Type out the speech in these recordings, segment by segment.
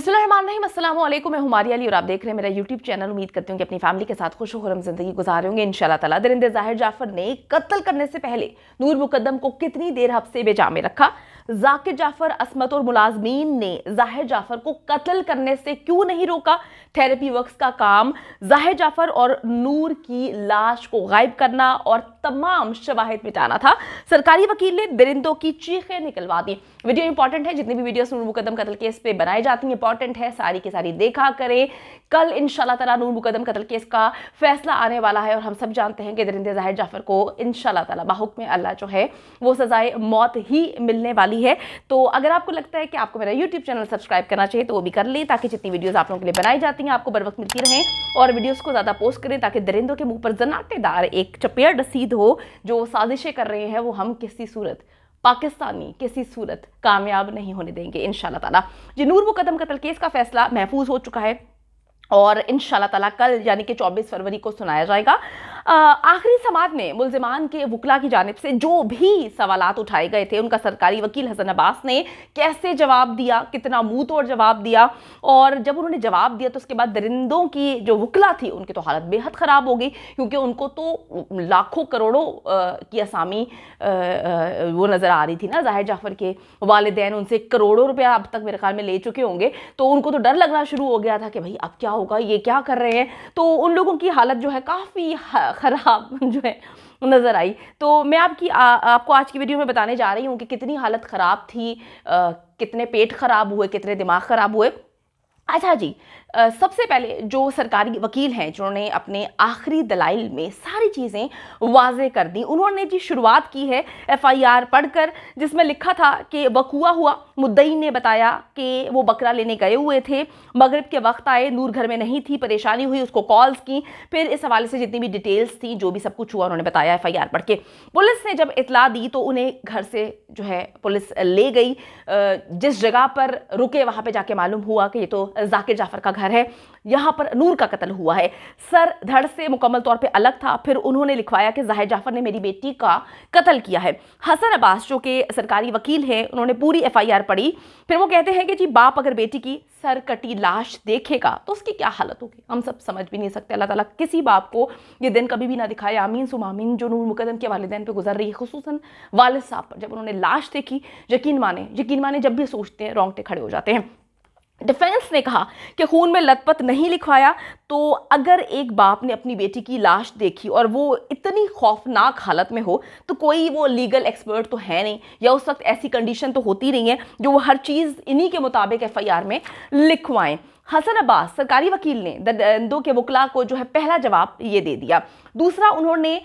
बिस्मिल्लाहिर्रहमानिर्रहीम, अस्सलाम वालेकुम। मैं हुमारिया अली और आप देख रहे हैं मेरा यूट्यूब चैनल। उम्मीद करती हूँ कि अपनी फैमिली के साथ खुश खुरम जिंदगी गुजार होंगे इंशाल्लाह ताला। दरिंदे ज़ाहिर जाफर ने कत्ल करने से पहले नूर मुकद्दम को कितनी देर हब्से बेजा में रखा? जाकिर जाफर, असमत और मुलाजमीन ने जाहिर जाफर को कत्ल करने से क्यों नहीं रोका? थेरेपी वर्क्स का काम जाहिर जाफर और नूर की लाश को गायब करना और तमाम शवाहिद मिटाना था। सरकारी वकील ने दरिंदों की चीखें निकलवा दी। वीडियो इंपॉर्टेंट है, जितनी भी वीडियोस नूर मुकद्दम कत्ल केस पे बनाई जाती हैं इंपॉर्टेंट है, सारी की सारी देखा करें। कल इंशाल्लाह ताला नूर मुकद्दम कत्ल केस का फैसला आने वाला है और हम सब जानते हैं कि दरिंदे जाहिर जाफर को इंशाल्लाह ताला बाहुक्म अल्लाह जो है वो सजाए मौत ही मिलने वाली है। तो अगर आपको लगता है कि आपको मेरा यूट्यूब चैनल सब्सक्राइब करना चाहिए तो वो भी कर लें, ताकि जितनी वीडियोस आप लोगों के लिए बनाई जाती हैं आपको बर वक्त मिलती रहें, और वीडियोस को ज़्यादा पोस्ट करें ताकि दरिंदों के मुंह पर जनाटेदार एक चपेट रसीद हो। जो साजिशें कर रहे हैं वो हम किसी सूरत पाकिस्तानी किसी सूरत कामयाब नहीं होने देंगे इंशाल्लाह ताला। जी, नूर मुकद्दम कत्ल केस का फैसला महफूज हो चुका है और इंशाल्लाह ताला कल यानी कि 24 फरवरी को सुनाया जाएगा। आखिरी समाअत में मुल्जिमान के वकला की जानिब से जो भी सवालात उठाए गए थे उनका सरकारी वकील हसन अब्बास ने कैसे जवाब दिया, कितना मुंह तोड़ जवाब दिया, और जब उन्होंने जवाब दिया तो उसके बाद दरिंदों की जो वकला थी उनकी तो हालत बेहद ख़राब हो गई, क्योंकि उनको तो लाखों करोड़ों की असामी वो नज़र आ रही थी ना। जाहिर जाफर के वालिदैन उनसे करोड़ों रुपया अब तक मेरे ख्याल में ले चुके होंगे, तो उनको तो डर लगना शुरू हो गया था कि भाई अब क्या होगा, ये क्या कर रहे हैं। तो उन लोगों की हालत जो है काफ़ी ख़राब जो है नज़र आई। तो मैं आपको आज की वीडियो में बताने जा रही हूँ कि कितनी हालत ख़राब थी, कितने पेट ख़राब हुए, कितने दिमाग ख़राब हुए। अच्छा जी, सबसे पहले जो सरकारी वकील हैं जिन्होंने अपने आखिरी दलाइल में सारी चीज़ें वाजे कर दी, उन्होंने जी शुरुआत की है FIR पढ़कर, जिसमें लिखा था कि वक़ुआ हुआ, मुद्दई ने बताया कि वो बकरा लेने गए हुए थे, मगरिब के वक्त आए, नूर घर में नहीं थी, परेशानी हुई, उसको कॉल्स की। फिर इस हवाले से जितनी भी डिटेल्स थी, जो भी सब कुछ हुआ उन्होंने बताया FIR पढ़ के। पुलिस ने जब इतला दी तो उन्हें घर से जो है पुलिस ले गई, जिस जगह पर रुके वहाँ पर जाके मालूम हुआ कि ये तो जाकिर जाफर का घर है, यहाँ पर नूर का कत्ल हुआ है। सर धड़ से मुकम्मल तौर पे अलग था। फिर उन्होंने लिखवाया कि जाहिर जाफर ने मेरी बेटी का कत्ल किया है। हसन अब्बास जो कि सरकारी वकील हैं, उन्होंने पूरी FIR पढ़ी। फिर वो कहते हैं कि जी बाप अगर बेटी की सर कटी लाश देखेगा तो उसकी क्या हालत होगी, हम सब समझ भी नहीं सकते। अल्लाह ताला किसी बाप को ये दिन कभी भी ना दिखाए, आमीन सुम आमीन। जो नूर मुकद्दम के वालिदैन पे गुजर रही है, खुसूसन वालिद साहब पर, जब उन्होंने लाश देखी, यकीन माने जब भी सोचते हैं रोंगटे खड़े हो जाते हैं। डिफेंस ने कहा कि खून में लथपथ नहीं लिखवाया, तो अगर एक बाप ने अपनी बेटी की लाश देखी और वो इतनी खौफनाक हालत में हो तो कोई वो लीगल एक्सपर्ट तो है नहीं, या उस वक्त ऐसी कंडीशन तो होती नहीं है जो वो हर चीज़ इन्हीं के मुताबिक FIR में लिखवाएं। हसन अब्बास सरकारी वकील ने दरिंदों के वकला को जो है पहला जवाब ये दे दिया। दूसरा, उन्होंने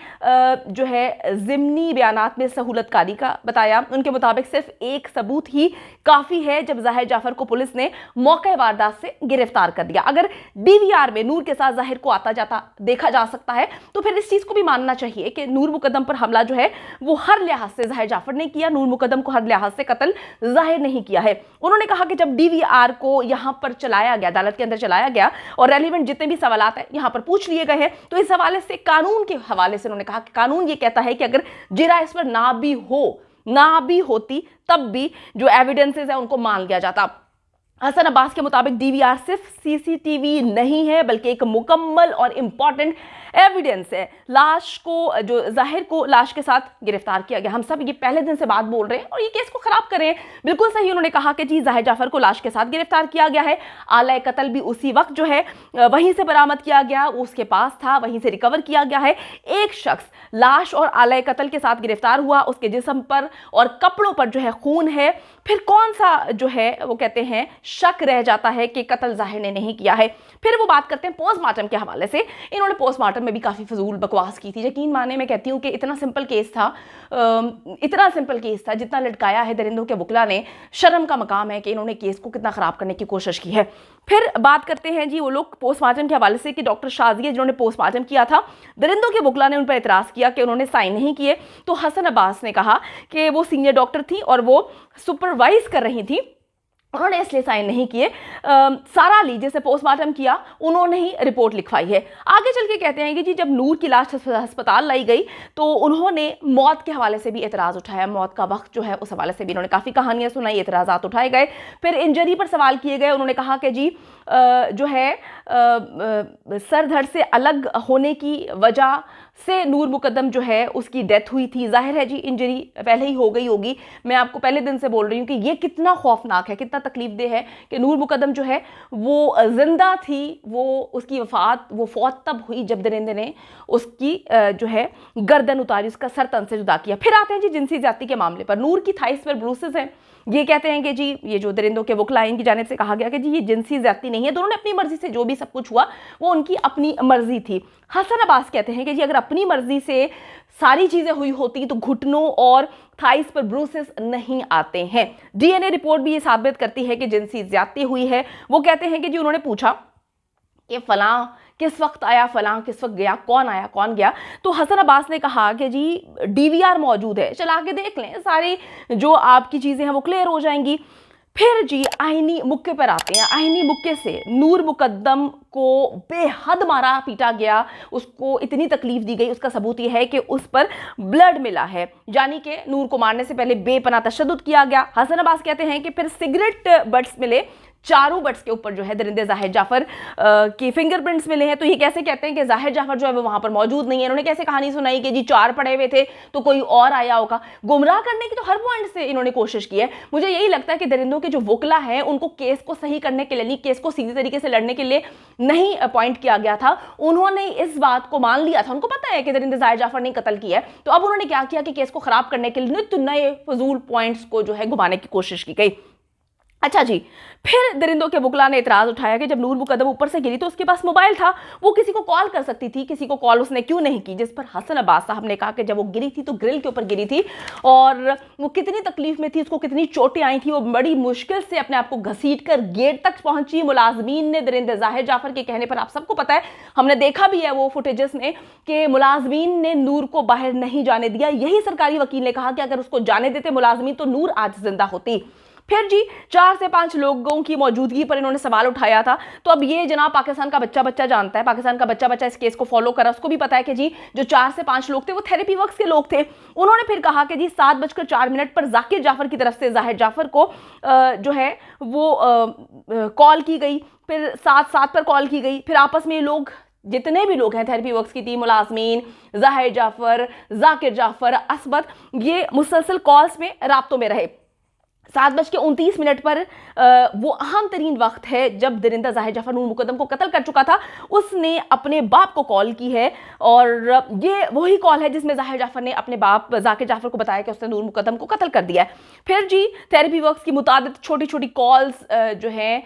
जो है ज़िमनी बयानात में सहूलतकारी का बताया। उनके मुताबिक सिर्फ एक सबूत ही काफ़ी है जब जाहिर जाफर को पुलिस ने मौके वारदात से गिरफ्तार कर दिया। अगर DVR में नूर के साथ जाहिर को आता जाता देखा जा सकता है तो फिर इस चीज़ को भी मानना चाहिए कि नूर मुकद्दम पर हमला जो है वो हर लिहाज से जाहिर जाफर ने किया, नूर मुकद्दम को हर लिहाज से कत्ल जाहिर नहीं किया है। उन्होंने कहा कि जब DVR को यहाँ पर चलाया गया, अदालत के अंदर चलाया गया और रेलिवेंट जितने भी सवालात हैं यहाँ पर पूछ लिए गए हैं, तो इस हवाले से कानून के हवाले से उन्होंने कहा कि कानून ये कहता है कि अगर जिरा इस पर ना भी होती तब भी जो एविडेंसेस है उनको मान लिया जाता। हसन अब्बास के मुताबिक DVR सिर्फ CCTV नहीं है बल्कि एक मुकम्मल और इम्पॉर्टेंट एविडेंस है। लाश को जो जाहिर को लाश के साथ गिरफ्तार किया गया। हम सब ये पहले दिन से बात बोल रहे हैं और ये केस को खराब कर रहे हैं। बिल्कुल सही उन्होंने कहा कि जी जाहिर जाफर को लाश के साथ गिरफ्तार किया गया है। आला कत्ल भी उसी वक्त जो है वहीं से बरामद किया गया, उसके पास था, वहीं से रिकवर किया गया है। एक शख्स लाश और आला कत्ल के साथ गिरफ्तार हुआ, उसके जिस्म पर और कपड़ों पर जो है खून है। फिर कौन सा जो है वो कहते हैं शक रह जाता है कि कत्ल जाहिर ने नहीं किया है। फिर वो बात करते हैं पोस्टमार्टम के हवाले से। इन्होंने पोस्टमार्टम में भी काफ़ी फजूल बकवास की थी। यकीन माने मैं कहती हूँ कि इतना सिंपल केस था जितना लटकाया है दरिंदों के वकला ने, शर्म का मकाम है कि इन्होंने केस को कितना ख़राब करने की कोशिश की है। फिर बात करते हैं जी वो लोग पोस्टमार्टम के हवाले से कि डॉक्टर शाजिया जिन्होंने पोस्टमार्टम किया था, दरिंदों के वकला ने उन पर एतराज़ किया कि उन्होंने साइन नहीं किए। तो हसन अब्बास ने कहा कि वो सीनियर डॉक्टर थी और वो सुपरवाइज कर रही थी उन्होंने इसलिए साइन नहीं किए। सारा अली जिसे पोस्टमार्टम किया उन्होंने ही रिपोर्ट लिखवाई है। आगे चल के कहते हैं कि जी जब नूर की लाश अस्पताल लाई गई तो उन्होंने मौत के हवाले से भी एतराज़ उठाया, मौत का वक्त जो है उस हवाले से भी इन्होंने काफ़ी कहानियां सुनाई, एतराज़ात उठाए गए। फिर इंजरी पर सवाल किए गए। उन्होंने कहा कि जी जो है सर धड़ से अलग होने की वजह से नूर मुकद्दम जो है उसकी डेथ हुई थी। जाहिर है जी इंजरी पहले ही हो गई होगी। मैं आपको पहले दिन से बोल रही हूँ कि ये कितना खौफनाक है, कितना तकलीफदेह है कि नूर मुकद्दम जो है वो जिंदा थी, वो उसकी वो फौत तब हुई जब दरिंदे ने उसकी जो है गर्दन उतारी, उसका सर तन से जुदा किया। फिर आते हैं जी जिनसी ज्यादती के मामले पर। नूर की थाइस पर ब्रूसेस हैं। ये कहते हैं कि जी ये जो दरिंदों के वकला इनकी जानिब से कहा गया कि जी ये जिनसी ज्यादती नहीं है, दोनों ने अपनी मर्जी से जो भी सब कुछ हुआ वो उनकी अपनी मर्जी थी। हसन अब्बास कहते हैं कि जी अगर अपनी मर्जी से सारी चीजें हुई होती तो घुटनों और थाइस पर ब्रूसेस नहीं आते हैं। डीएनए रिपोर्ट भी ये साबित करती है कि जिनसी ज्यादती हुई है। वो कहते हैं कि जी उन्होंने पूछा कि फलां किस वक्त आया, फलां किस वक्त गया, कौन आया कौन गया, तो हसन अब्बास ने कहा कि जी डीवीआर मौजूद है, चला के देख लें, सारी जो आपकी चीज़ें हैं वो क्लियर हो जाएंगी। फिर जी आईनी मुक्के पर आते हैं। आईनी मुक्के से नूर मुकद्दम को बेहद मारा पीटा गया, उसको इतनी तकलीफ दी गई। उसका सबूत यह है कि उस पर ब्लड मिला है, यानी कि नूर को मारने से पहले बेपनाह तशद्दुद किया गया। हसन अब्बास कहते हैं कि फिर सिगरेट बट्स मिले, चारों बट्स के ऊपर जो है दरिंदे जाहिर जाफर के फिंगरप्रिंट्स मिले हैं। तो ये कैसे कहते हैं कि जाहिर जाफर जो है वो वहां पर मौजूद नहीं है? इन्होंने कैसे कहानी सुनाई कि जी 4 पड़े हुए थे तो कोई और आया होगा? गुमराह करने की तो हर पॉइंट से इन्होंने कोशिश की है। मुझे यही लगता है कि दरिंदों के जो वकला हैं उनको केस को सही करने के लिए, केस को सीधी तरीके से लड़ने के लिए नहीं अपॉइंट किया गया था। उन्होंने इस बात को मान लिया था, उनको पता है कि दरिंदे जाहिर जाफर ने कत्ल किया है, तो अब उन्होंने क्या किया कि केस को खराब करने के लिए नित्य नए फजूल पॉइंट्स को जो है घुमाने की कोशिश की गई। अच्छा जी, फिर दरिंदों के वकला ने इतराज उठाया कि जब नूर मुकद्दम ऊपर से गिरी तो उसके पास मोबाइल था, वो किसी को कॉल कर सकती थी, किसी को कॉल उसने क्यों नहीं की? जिस पर हसन अब्बास साहब ने कहा कि जब वो गिरी थी तो ग्रिल के ऊपर गिरी थी और वो कितनी तकलीफ में थी, उसको कितनी चोटें आई थी, वो बड़ी मुश्किल से अपने आप को घसीट कर गेट तक पहुंची। मुलाजमीन ने दरिंदे जाहिर जाफर के कहने पर, आप सबको पता है, हमने देखा भी है वो फुटेजेस में, कि मुलाजमीन ने नूर को बाहर नहीं जाने दिया। यही सरकारी वकील ने कहा कि अगर उसको जाने देते मुलाजमीन तो नूर आज जिंदा होती। फिर जी 4 से 5 लोगों की मौजूदगी पर इन्होंने सवाल उठाया था। तो अब ये जनाब पाकिस्तान का बच्चा जानता है, पाकिस्तान का बच्चा इस केस को फॉलो करा, उसको भी पता है कि जी जो 4 से 5 लोग थे वो थेरेपी वर्क्स के लोग थे। उन्होंने फिर कहा कि जी 7:04 पर जाकिर जाफर की तरफ से जाहिर जाफर को जो है वो कॉल की गई, फिर 7:07 पर कॉल की गई। फिर आपस में लोग, जितने भी लोग हैं थेरेपी वर्क्स की टीम, मुलाजमीन, जाहिर जाफर, जाकिर जाफर, असबत, ये मुसलसल कॉल्स में राब्तों में रहे। 7:29 पर वो अहम तरीन वक्त है जब दरिंदा जाहिर जाफर नूर मुकद्दम को कत्ल कर चुका था, उसने अपने बाप को कॉल की है और ये वही कॉल है जिसमें जाहिर जाफर ने अपने बाप जाकिर जाफर को बताया कि उसने नूर मुकद्दम को कत्ल कर दिया है। फिर जी थेरेपी वर्क्स की मुताबिक छोटी छोटी कॉल्स जो हैं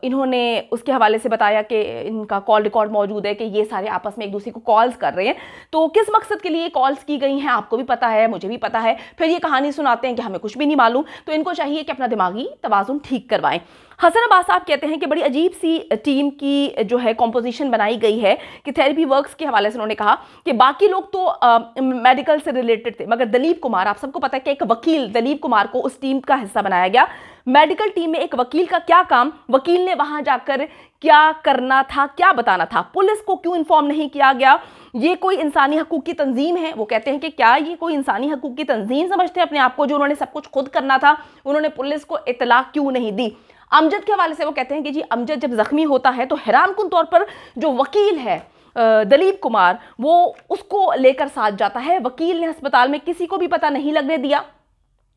इन्होंने उसके हवाले से बताया कि इनका कॉल रिकॉर्ड मौजूद है कि ये सारे आपस में एक दूसरे को कॉल्स कर रहे हैं। तो किस मकसद के लिए कॉल्स की गई हैं आपको भी पता है, मुझे भी पता है। फिर ये कहानी सुनाते हैं कि हमें कुछ भी नहीं मालूम, तो इनको चाहिए कि अपना दिमागी तवाजुन ठीक करवाएं। हसन अब्बास साहब कहते हैं कि बड़ी अजीब सी टीम की जो है कॉम्पोजिशन बनाई गई है कि थेरेपी वर्क्स के हवाले से उन्होंने कहा कि बाकी लोग तो मेडिकल से रिलेटेड थे, मगर दलीप कुमार, आप सबको पता है कि एक वकील दलीप कुमार को उस टीम का हिस्सा बनाया गया। मेडिकल टीम में एक वकील का क्या काम, वकील ने वहां जाकर क्या करना था, क्या बताना था, पुलिस को क्यों इन्फॉर्म नहीं किया गया? ये कोई इंसानी हकूक की तंजीम है? वो कहते हैं कि क्या ये कोई इंसानी हकूक की तंजीम समझते हैं अपने आप को, जो उन्होंने सब कुछ खुद करना था, उन्होंने पुलिस को इतला क्यों नहीं दी? अमजद के हवाले से वो कहते हैं कि जी अमजद जब जख्मी होता है तो हैरानकुन तौर पर जो वकील है दलीप कुमार, वो उसको लेकर साथ जाता है। वकील ने अस्पताल में किसी को भी पता नहीं लगने दिया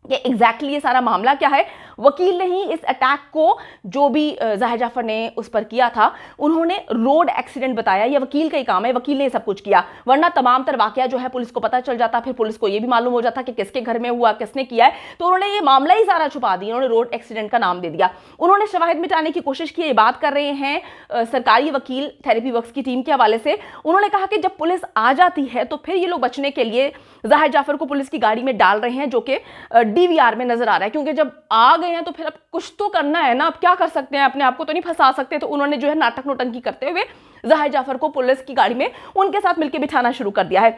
कि एग्जैक्टली ये सारा मामला क्या है। वकील ने ही इस अटैक को, जो भी जाहिर जाफर ने उस पर किया था, उन्होंने रोड एक्सीडेंट बताया। ये वकील का ही काम है, वकील ने सब कुछ किया, वरना तमाम तर वाकया जो है पुलिस को पता चल जाता, फिर पुलिस को ये भी मालूम हो जाता कि किसके घर में हुआ, किसने किया है। तो उन्होंने ये मामला ही सारा छुपा दिया, उन्होंने रोड एक्सीडेंट का नाम दे दिया। उन्होंने शवाहिद मिटाने की कोशिश की। ये बात कर रहे हैं सरकारी वकील थेरेपी वर्क्स की टीम के हवाले से। उन्होंने कहा कि जब पुलिस आ जाती है तो फिर ये लोग बचने के लिए जाहिर जाफर को पुलिस की गाड़ी में डाल रहे हैं, जो कि डीवीआर में नजर आ रहा है, क्योंकि जब आ गए हैं तो फिर अब कुछ तो करना है ना, अब क्या कर सकते हैं, अपने आप को तो नहीं फंसा सकते। तो उन्होंने जो है नाटक नोटंकी करते हुए जाहिर जाफर को पुलिस की गाड़ी में उनके साथ मिलकर बिठाना शुरू कर दिया है।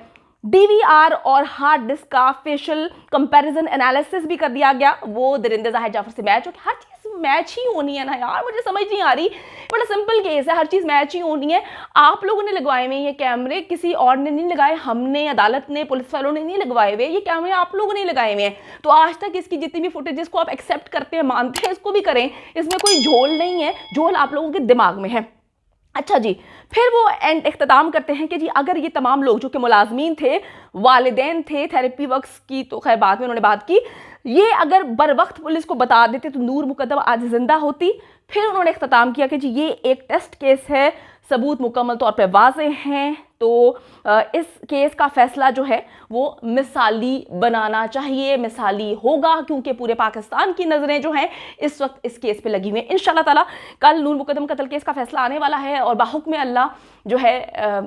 डीवीआर और हार्ड डिस्क का फेशियल कंपैरिजन एनालिसिस भी कर दिया गया। वो दरिंदे जाहिर जाफर से मैच हो, हर चीज मैच ही होनी है ना यार, मुझे समझ नहीं आ रही। बड़ा सिंपल केस है, हर चीज़ मैच ही होनी है। आप लोगों ने लगवाए हुए ये कैमरे, किसी और ने नहीं लगाए, हमने, अदालत ने, पुलिस वालों ने नहीं लगवाए हुए ये कैमरे, आप लोगों ने लगाए हुए हैं। तो आज तक इसकी जितनी भी फुटेजेस को आप एक्सेप्ट करते हैं, मानते हैं, इसको भी करें, इसमें कोई झोल नहीं है, झोल आप लोगों के दिमाग में है। अच्छा जी, फिर वो एंड इख्तिताम करते हैं कि जी अगर ये तमाम लोग जो कि मुलाजमीन थे, वालिदैन थे, थेरेपी वर्क्स की तो खैर बाद में उन्होंने बात की, ये अगर बर वक्त पुलिस को बता देते तो नूर मुकद्दम आज जिंदा होती। फिर उन्होंने इख्तिताम किया कि जी ये एक टेस्ट केस है, सबूत मुकम्मल तौर पर वाज़े हैं, तो इस केस का फैसला जो है वो मिसाली बनाना चाहिए, मिसाली होगा, क्योंकि पूरे पाकिस्तान की नज़रें जो हैं इस वक्त इस केस पे लगी हुई हैं। इंशाल्लाह ताला कल नूर मुकद्दम कत्ल केस का फैसला आने वाला है और बाहुक्म अल्लाह जो है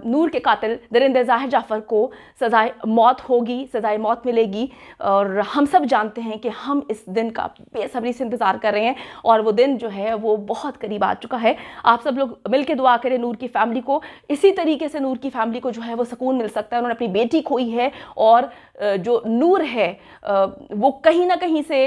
नूर के कातिल दरिंदे ज़ाहिर जाफ़र को सज़ाए मौत होगी, सज़ाए मौत मिलेगी। और हम सब जानते हैं कि हम इस दिन का बेसब्री से इंतज़ार कर रहे हैं और वो दिन जो है वो बहुत करीब आ चुका है। आप सब लोग मिल के दुआ करें नूर की फैमिली को, इसी तरीके से नूर की फैमिली को जो है वो सुकून मिल सकता है। उन्होंने अपनी बेटी खोई है और जो नूर है वो कहीं ना कहीं से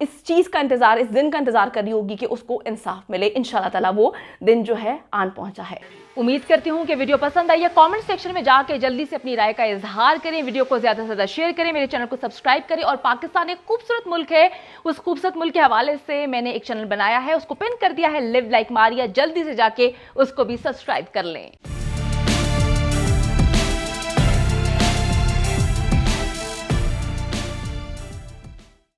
इस चीज़ का इंतज़ार, इस दिन का इंतज़ार कर रही होगी कि उसको इंसाफ मिले। इंशाल्लाह ताला वो दिन जो है आन पहुंचा है। उम्मीद करती हूँ कि वीडियो पसंद आई है। कमेंट सेक्शन में जाके जल्दी से अपनी राय का इजहार करें, वीडियो को ज़्यादा से ज़्यादा शेयर करें, मेरे चैनल को सब्सक्राइब करें। और पाकिस्तान एक खूबसूरत मुल्क है, उस खूबसूरत मुल्क के हवाले से मैंने एक चैनल बनाया है, उसको पिन कर दिया है, लिव लाइक मारिया, जल्दी से जाके उसको भी सब्सक्राइब कर लें।